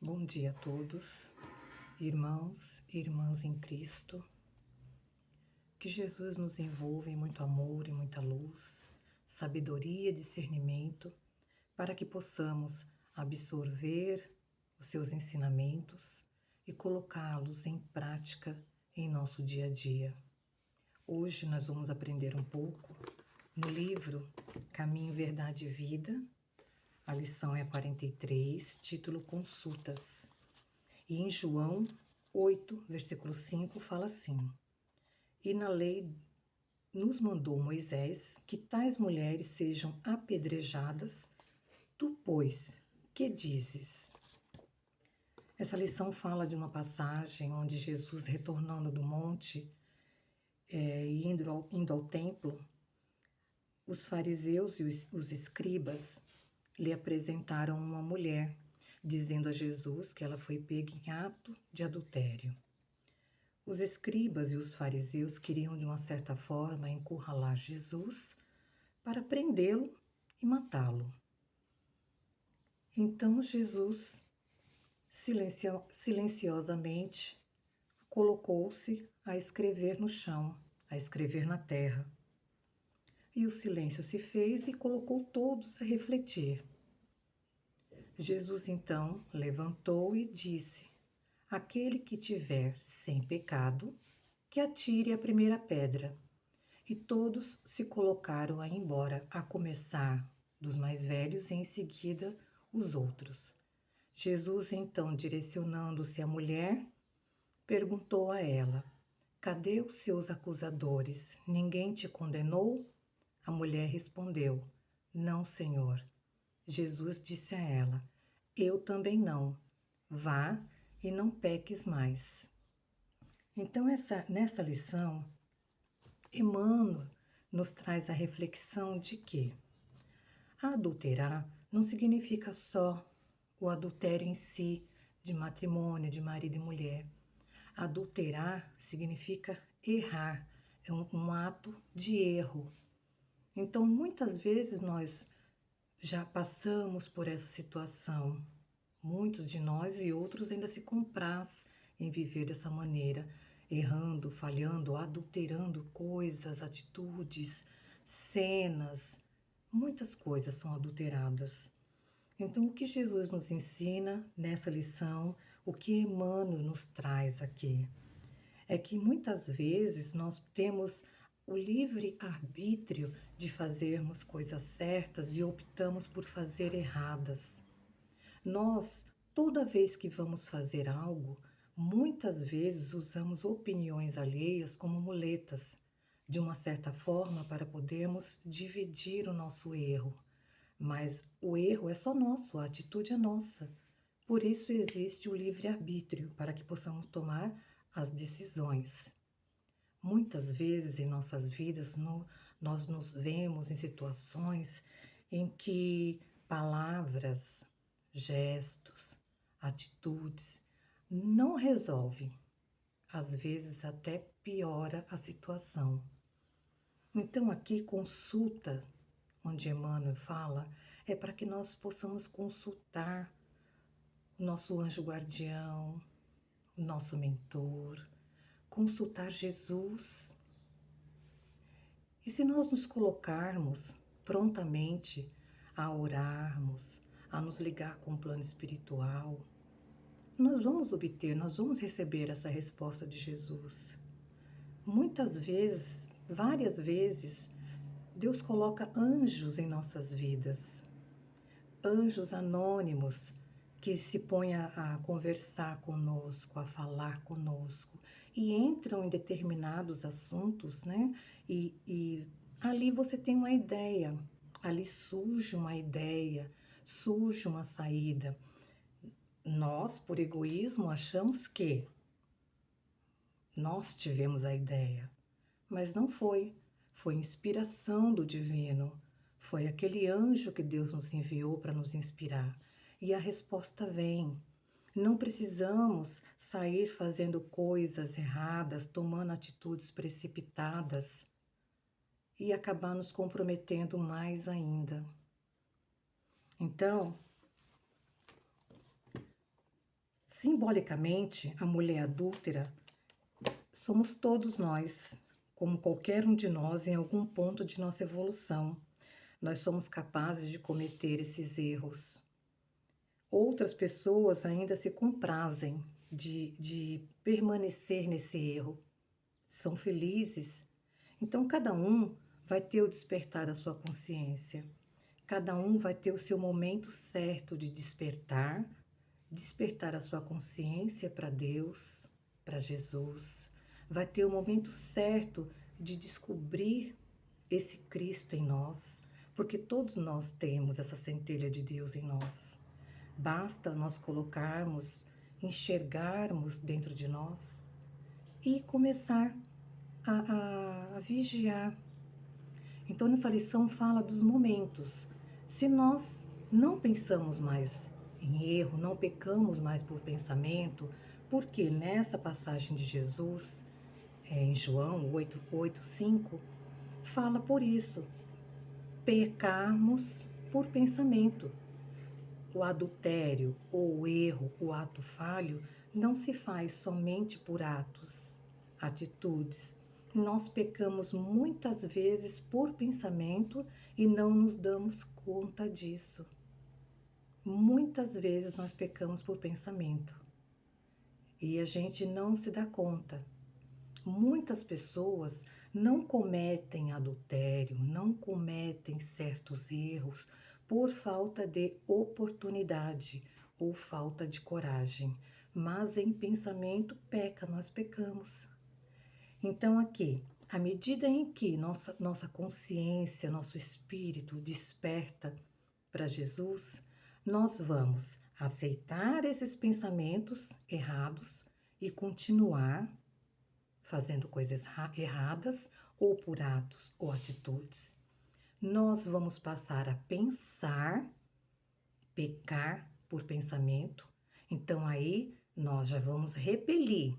Bom dia a todos, irmãos e irmãs em Cristo. Que Jesus nos envolva em muito amor e muita luz, sabedoria e discernimento, para que possamos absorver os seus ensinamentos e colocá-los em prática em nosso dia a dia. Hoje nós vamos aprender um pouco no livro Caminho, Verdade e Vida. A lição é a 43, título Consultas. E em João 8, versículo 5, fala assim: E na lei nos mandou Moisés que tais mulheres sejam apedrejadas. Tu, pois, que dizes? Essa lição fala de uma passagem onde Jesus, retornando do monte e indo ao templo, os fariseus e os escribas lhe apresentaram uma mulher, dizendo a Jesus que ela foi pega em ato de adultério. Os escribas e os fariseus queriam, de uma certa forma, encurralar Jesus para prendê-lo e matá-lo. Então Jesus, silenciosamente, colocou-se a escrever no chão, a escrever na terra. E o silêncio se fez e colocou todos a refletir. Jesus então levantou e disse: Aquele que tiver sem pecado, que atire a primeira pedra. E todos se colocaram a ir embora, a começar dos mais velhos e em seguida os outros. Jesus, então, direcionando-se à mulher, perguntou a ela: Cadê os seus acusadores? Ninguém te condenou? A mulher respondeu: Não, Senhor. Jesus disse a ela: Eu também não. Vá e não peques mais. Então, nessa lição, Emmanuel nos traz a reflexão de que adulterar não significa só o adultério em si, de matrimônio, de marido e mulher. Adulterar significa errar, é um ato de erro. Então, muitas vezes nós já passamos por essa situação. Muitos de nós e outros ainda se compraz em viver dessa maneira, errando, falhando, adulterando coisas, atitudes, cenas. Muitas coisas são adulteradas. Então, o que Jesus nos ensina nessa lição, o que Emmanuel nos traz aqui, é que muitas vezes nós temos o livre arbítrio de fazermos coisas certas e optamos por fazer erradas. Nós, toda vez que vamos fazer algo, muitas vezes usamos opiniões alheias como muletas, de uma certa forma, para podermos dividir o nosso erro. Mas o erro é só nosso, a atitude é nossa. Por isso existe o livre-arbítrio, para que possamos tomar as decisões. Muitas vezes em nossas vidas nós nos vemos em situações em que palavras, gestos, atitudes não resolvem. Às vezes até piora a situação. Então aqui consulta, onde Emmanuel fala, é para que nós possamos consultar o nosso anjo guardião, o nosso mentor, consultar Jesus. E se nós nos colocarmos prontamente a orarmos, a nos ligar com o plano espiritual, nós vamos obter, nós vamos receber essa resposta de Jesus. Muitas vezes, várias vezes, Deus coloca anjos em nossas vidas, anjos anônimos que se põem a conversar conosco, a falar conosco e entram em determinados assuntos, né? E ali você tem uma ideia, ali surge uma ideia, surge uma saída. Nós, por egoísmo, achamos que nós tivemos a ideia, mas não foi. Foi inspiração do divino. Foi aquele anjo que Deus nos enviou para nos inspirar. E a resposta vem. Não precisamos sair fazendo coisas erradas, tomando atitudes precipitadas e acabar nos comprometendo mais ainda. Então, Simbolicamente, a mulher adúltera somos todos nós, como qualquer um de nós em algum ponto de nossa evolução. Nós somos capazes de cometer esses erros. Outras pessoas ainda se comprazem de permanecer nesse erro, são felizes. Então, cada um vai ter o despertar da sua consciência, cada um vai ter o seu momento certo de despertar, despertar a sua consciência para Deus, para Jesus, vai ter o momento certo de descobrir esse Cristo em nós, porque todos nós temos essa centelha de Deus em nós. Basta nós colocarmos, enxergarmos dentro de nós e começar a vigiar. Então, nessa lição fala dos momentos. Se nós não pensamos mais em erro, não pecamos mais por pensamento, porque nessa passagem de Jesus, em João 8:5, fala por isso, pecarmos por pensamento. O adultério ou o erro, o ato falho, não se faz somente por atos, atitudes. Nós pecamos muitas vezes por pensamento e não nos damos conta disso. Muitas vezes nós pecamos por pensamento e a gente não se dá conta. Muitas pessoas não cometem adultério, não cometem certos erros por falta de oportunidade ou falta de coragem, mas em pensamento peca, nós pecamos. Então aqui, à medida em que nossa consciência, nosso espírito desperta para Jesus, nós vamos aceitar esses pensamentos errados e continuar fazendo coisas erradas ou por atos ou atitudes. Nós vamos passar a pensar, pecar por pensamento. Então aí nós já vamos repelir.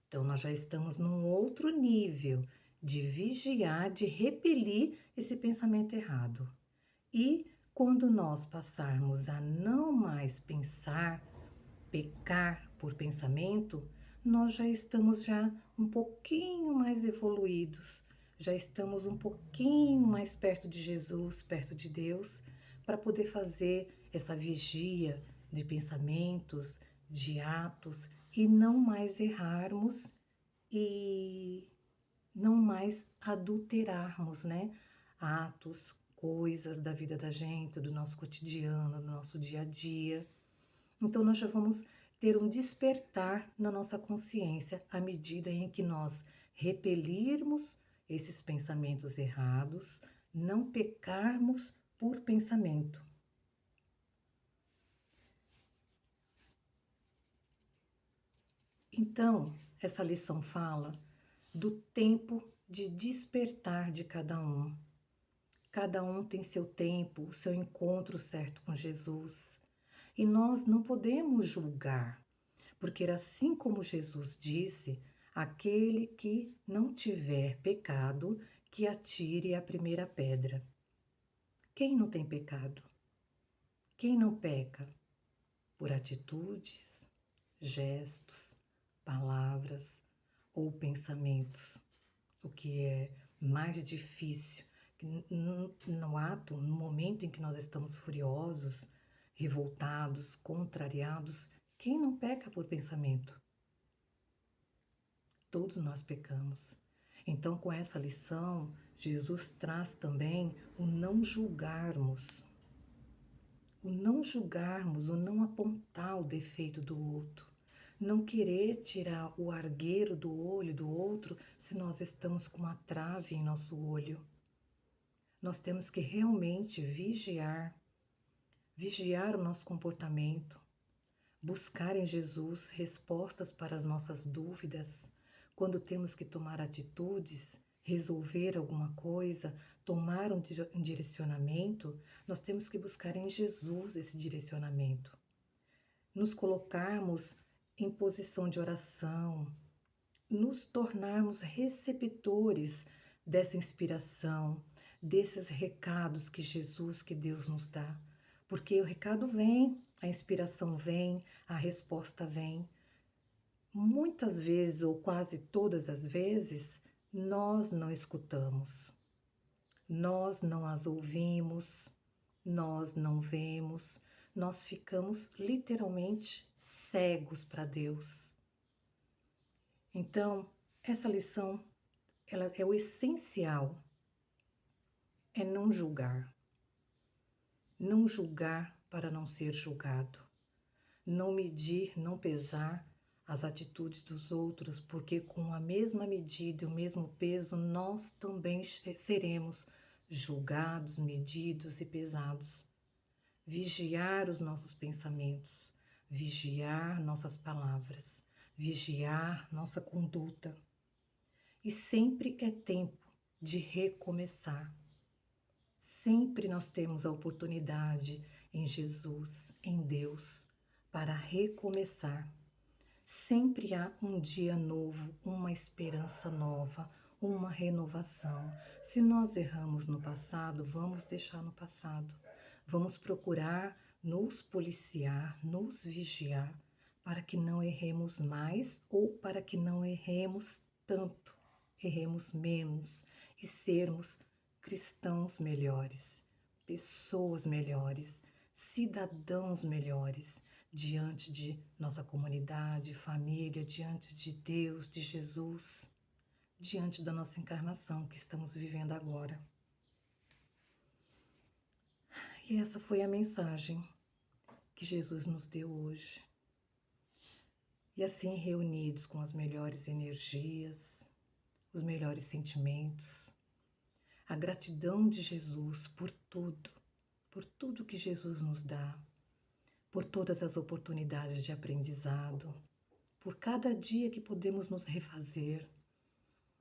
Então nós já estamos num outro nível de vigiar, de repelir esse pensamento errado. E quando nós passarmos a não mais pensar, pecar por pensamento, nós já estamos um pouquinho mais evoluídos, já estamos um pouquinho mais perto de Jesus, perto de Deus, para poder fazer essa vigia de pensamentos, de atos e não mais errarmos e não mais adulterarmos, né? Atos, coisas da vida da gente, do nosso cotidiano, do nosso dia a dia. Então, nós já vamos ter um despertar na nossa consciência à medida em que nós repelirmos esses pensamentos errados, não pecarmos por pensamento. Então, essa lição fala do tempo de despertar de cada um. Cada um tem seu tempo, o seu encontro certo com Jesus. E nós não podemos julgar, porque assim como Jesus disse, aquele que não tiver pecado, que atire a primeira pedra. Quem não tem pecado? Quem não peca? Por atitudes, gestos, palavras ou pensamentos. O que é mais difícil, no ato, no momento em que nós estamos furiosos, revoltados, contrariados, quem não peca por pensamento? Todos nós pecamos. Então, com essa lição, Jesus traz também o não julgarmos. O não julgarmos, o não apontar o defeito do outro. Não querer tirar o argueiro do olho do outro se nós estamos com uma trave em nosso olho. Nós temos que realmente vigiar o nosso comportamento, buscar em Jesus respostas para as nossas dúvidas, quando temos que tomar atitudes, resolver alguma coisa, tomar um direcionamento, nós temos que buscar em Jesus esse direcionamento. Nos colocarmos em posição de oração, nos tornarmos receptores dessa inspiração, desses recados que Jesus, que Deus nos dá. Porque o recado vem, a inspiração vem, a resposta vem. Muitas vezes, ou quase todas as vezes, nós não escutamos, nós não as ouvimos, nós não vemos, nós ficamos literalmente cegos para Deus. Então, essa lição, ela é o essencial, é não julgar. Não julgar para não ser julgado. Não medir, não pesar as atitudes dos outros, porque com a mesma medida e o mesmo peso, nós também seremos julgados, medidos e pesados. Vigiar os nossos pensamentos, vigiar nossas palavras, vigiar nossa conduta. E sempre é tempo de recomeçar. Sempre nós temos a oportunidade em Jesus, em Deus, para recomeçar. Sempre há um dia novo, uma esperança nova, uma renovação. Se nós erramos no passado, vamos deixar no passado. Vamos procurar nos policiar, nos vigiar, para que não erremos mais ou para que não erremos tanto, erremos menos e sermos cristãos melhores, pessoas melhores, cidadãos melhores diante de nossa comunidade, família, diante de Deus, de Jesus, diante da nossa encarnação que estamos vivendo agora. E essa foi a mensagem que Jesus nos deu hoje. E assim, reunidos com as melhores energias, os melhores sentimentos, a gratidão de Jesus por tudo que Jesus nos dá, por todas as oportunidades de aprendizado, por cada dia que podemos nos refazer,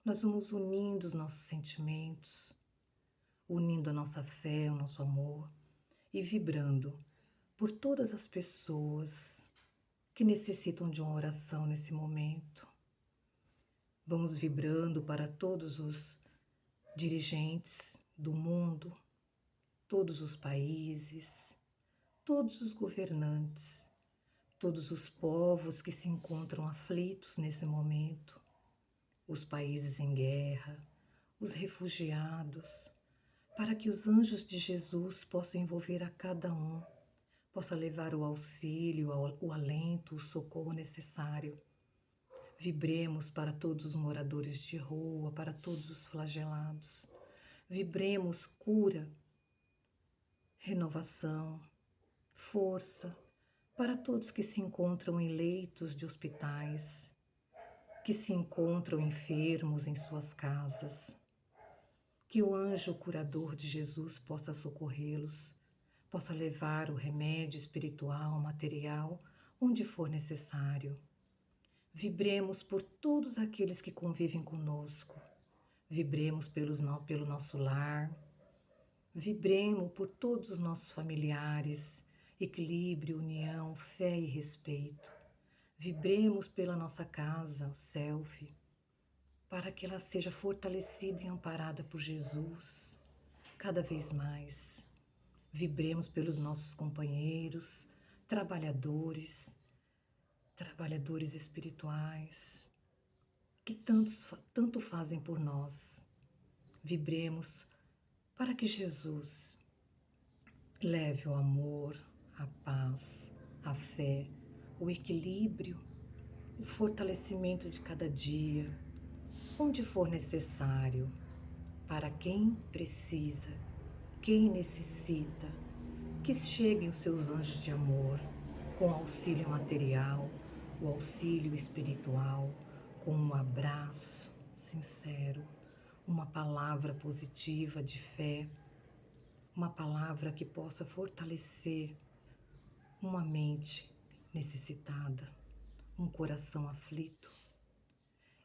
nós vamos unindo os nossos sentimentos, unindo a nossa fé, o nosso amor e vibrando por todas as pessoas que necessitam de uma oração nesse momento. Vamos vibrando para todos os dirigentes do mundo, todos os países, todos os governantes, todos os povos que se encontram aflitos nesse momento, os países em guerra, os refugiados, para que os anjos de Jesus possam envolver a cada um, possa levar o auxílio, o alento, o socorro necessário. Vibremos para todos os moradores de rua, para todos os flagelados. Vibremos cura, renovação, força para todos que se encontram em leitos de hospitais, que se encontram enfermos em suas casas. Que o anjo curador de Jesus possa socorrê-los, possa levar o remédio espiritual, material, onde for necessário. Vibremos por todos aqueles que convivem conosco. Vibremos pelo nosso lar. Vibremos por todos os nossos familiares. Equilíbrio, união, fé e respeito. Vibremos pela nossa casa, o self, para que ela seja fortalecida e amparada por Jesus, cada vez mais. Vibremos pelos nossos companheiros, trabalhadores espirituais, que tanto fazem por nós. Vibremos para que Jesus leve o amor, a paz, a fé, o equilíbrio, o fortalecimento de cada dia, onde for necessário, para quem precisa, quem necessita, que cheguem os seus anjos de amor, com auxílio material, o auxílio espiritual, com um abraço sincero, uma palavra positiva de fé, uma palavra que possa fortalecer uma mente necessitada, um coração aflito,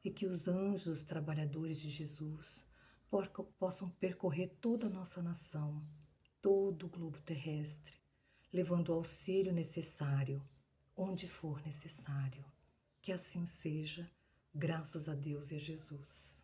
e que os anjos trabalhadores de Jesus possam percorrer toda a nossa nação, todo o globo terrestre, levando o auxílio necessário, onde for necessário. Que assim seja, graças a Deus e a Jesus.